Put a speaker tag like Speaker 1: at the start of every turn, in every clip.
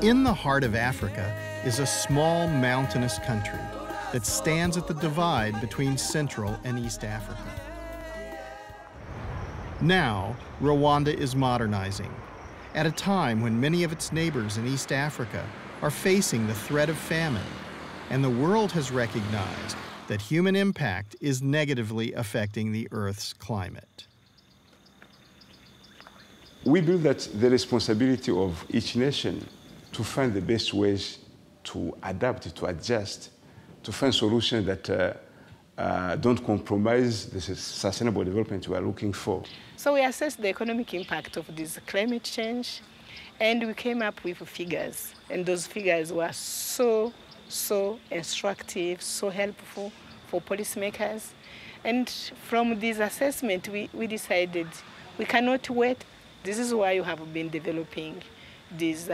Speaker 1: In the heart of Africa is a small mountainous country that stands at the divide between Central and East Africa. Now, Rwanda is modernizing, at a time when many of its neighbors in East Africa are facing the threat of famine, and the world has recognized that human impact is negatively affecting the Earth's climate.
Speaker 2: We believe that the responsibility of each nation to find the best ways to adapt, to adjust, to find solutions that don't compromise the sustainable development we are looking for.
Speaker 3: So we assessed the economic impact of this climate change, and we came up with figures. And those figures were so instructive, so helpful for policymakers. And from this assessment, we decided we cannot wait. This is why you have been developing this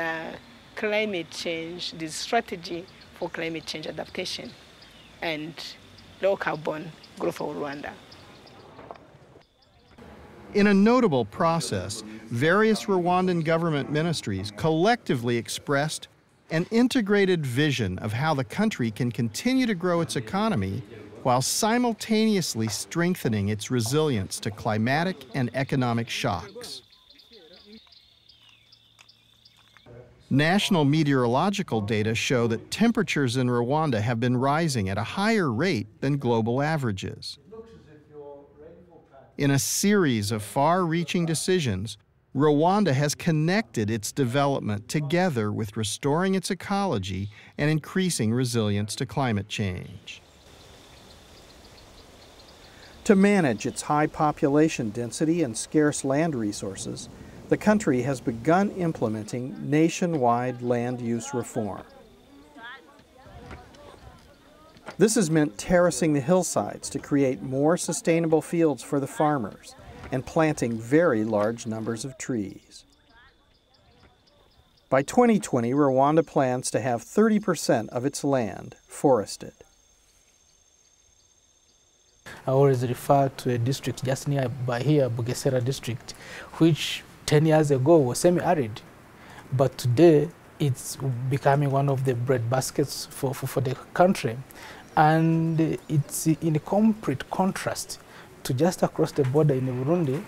Speaker 3: climate change, this strategy for climate change adaptation and low carbon growth for Rwanda.
Speaker 1: In a notable process, various Rwandan government ministries collectively expressed an integrated vision of how the country can continue to grow its economy while simultaneously strengthening its resilience to climatic and economic shocks. National meteorological data show that temperatures in Rwanda have been rising at a higher rate than global averages. In a series of far-reaching decisions, Rwanda has connected its development together with restoring its ecology and increasing resilience to climate change. To manage its high population density and scarce land resources, the country has begun implementing nationwide land use reform. This has meant terracing the hillsides to create more sustainable fields for the farmers and planting very large numbers of trees. By 2020, Rwanda plans to have 30% of its land forested.
Speaker 4: I always refer to a district just nearby here, Bugesera district, which 10 years ago was semi-arid, but today it's becoming one of the bread baskets for the country. And it's in a complete contrast to just across the border in Burundi.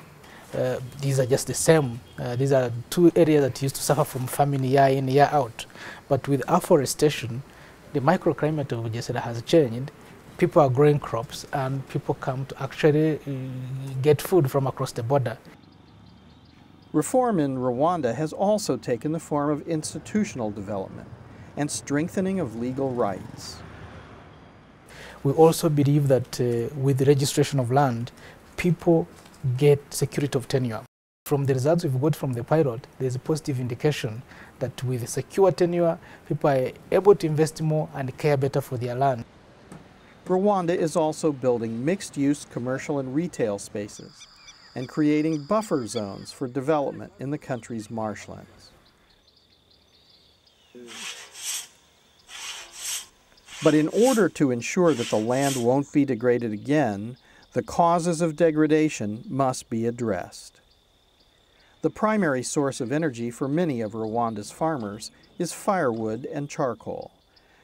Speaker 4: These are just the same. These are two areas that used to suffer from famine year in, year out. But with afforestation, the microclimate of Bugesera has changed. People are growing crops, and people come to actually get food from across the border.
Speaker 1: Reform in Rwanda has also taken the form of institutional development and strengthening of legal rights.
Speaker 4: We also believe that with the registration of land, people get security of tenure. From the results we've got from the pilot, there's a positive indication that with secure tenure, people are able to invest more and care better for their land.
Speaker 1: Rwanda is also building mixed-use commercial and retail spaces and creating buffer zones for development in the country's marshlands. But in order to ensure that the land won't be degraded again, the causes of degradation must be addressed. The primary source of energy for many of Rwanda's farmers is firewood and charcoal.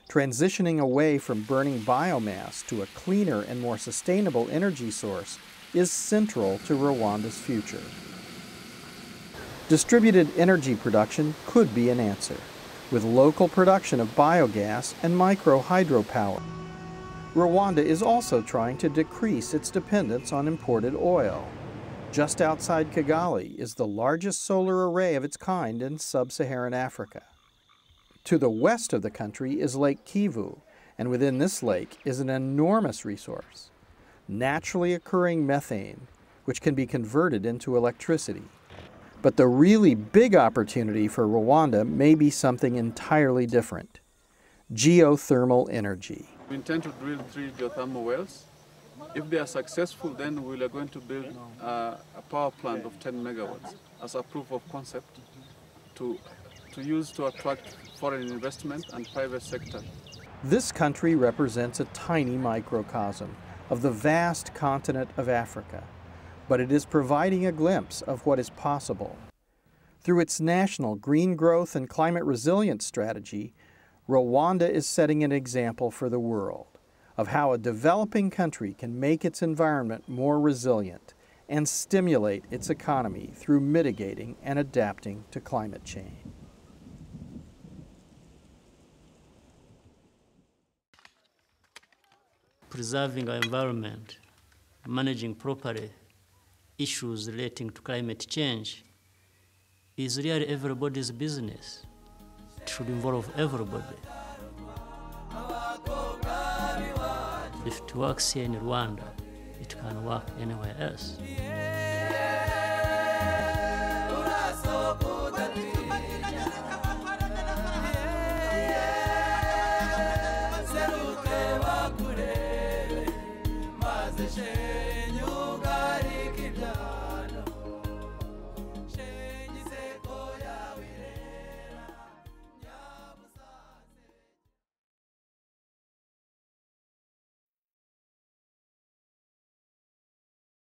Speaker 1: Transitioning away from burning biomass to a cleaner and more sustainable energy source is central to Rwanda's future. Distributed energy production could be an answer, with local production of biogas and micro hydropower. Rwanda is also trying to decrease its dependence on imported oil. Just outside Kigali is the largest solar array of its kind in sub-Saharan Africa. To the west of the country is Lake Kivu, and within this lake is an enormous resource, naturally occurring methane, which can be converted into electricity. But the really big opportunity for Rwanda may be something entirely different: geothermal energy.
Speaker 5: We intend to drill 3 geothermal wells. If they are successful, then we are going to build a power plant of 10 megawatts as a proof of concept to use to attract foreign investment and private sector.
Speaker 1: This country represents a tiny microcosm of the vast continent of Africa, but it is providing a glimpse of what is possible. Through its national green growth and climate resilience strategy, Rwanda is setting an example for the world of how a developing country can make its environment more resilient and stimulate its economy through mitigating and adapting to climate change.
Speaker 6: Preserving our environment, managing properly issues relating to climate change is really everybody's business. It should involve everybody. If it works here in Rwanda, it can work anywhere else.
Speaker 7: Yeah.